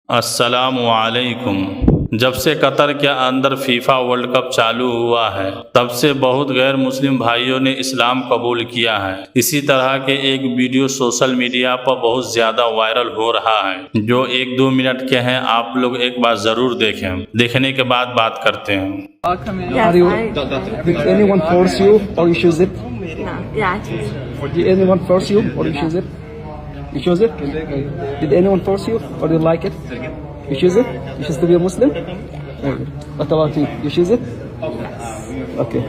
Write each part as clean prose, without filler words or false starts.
अस्सलामुअलैकुम। जब से कतर के अंदर फीफा वर्ल्ड कप चालू हुआ है तब से बहुत गैर मुस्लिम भाइयों ने इस्लाम कबूल किया है। इसी तरह के एक वीडियो सोशल मीडिया पर बहुत ज़्यादा वायरल हो रहा है जो 1-2 मिनट के हैं। आप लोग एक बार ज़रूर देखें, देखने के बाद बात करते हैं। Did anyone force you or you choose it? No, yeah, I choose. Did anyone force you or you choose it? You chose it? Did anyone force you or you like it? You choose it? You choose to be a Muslim? Very good. What about you? You choose it? Okay.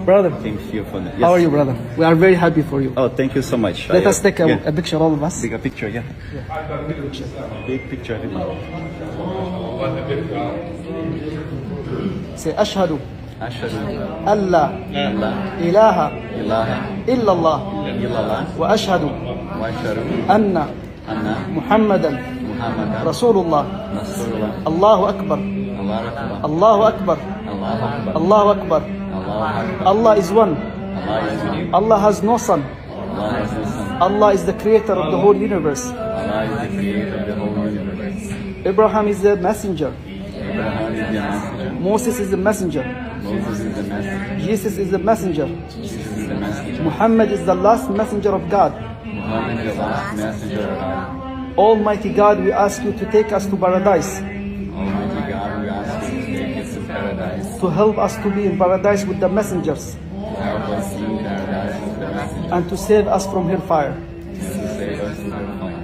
Brother, Thank you for that. how are you, brother? We are very happy for you. Oh, thank you so much. Let us take a picture, all of us. Take a picture, yeah. Big picture. Say, أشهد أشهد أن لا أن لا إله إله إلا الله إلا الله وأشهد وأشهد أن أن محمدا محمدا رسول الله. رسول الله. الله أكبر. الله أكبر. الله أكبر. الله أكبر. الله أكبر. الله أكبر. Allah is one. Allah is one. Allah has no son. Allah is the Son. Allah is the creator of the whole universe. Allah is the creator of the whole universe. Abraham is the messenger. Abraham is the messenger. Moses is the messenger. Moses is the messenger. Jesus is the messenger. Jesus is the messenger. Muhammad is the last messenger of God. Muhammad is the last messenger of God. Almighty God, we ask you to take us to paradise, Almighty God, we ask you to take us to paradise. to help us to be in paradise with the messengers, Help us in paradise with the messenger. and to save us from hellfire. And to save us from the fire.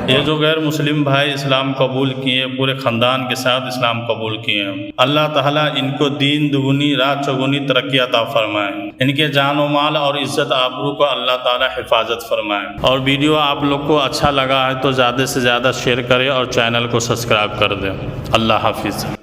ये जो गैर मुस्लिम भाई इस्लाम कबूल किए, पूरे ख़ानदान के साथ इस्लाम कबूल किए हैं, अल्लाह ताला इनको दीन दुगुनी रात चौगुनी तरक्की अता फरमाए। इनके जान व माल और इज़्ज़त आबरू को अल्लाह ताला हिफाजत फरमाए। और वीडियो आप लोग को अच्छा लगा है तो ज़्यादा से ज़्यादा शेयर करें और चैनल को सब्सक्राइब कर दें। अल्लाह हाफिज़।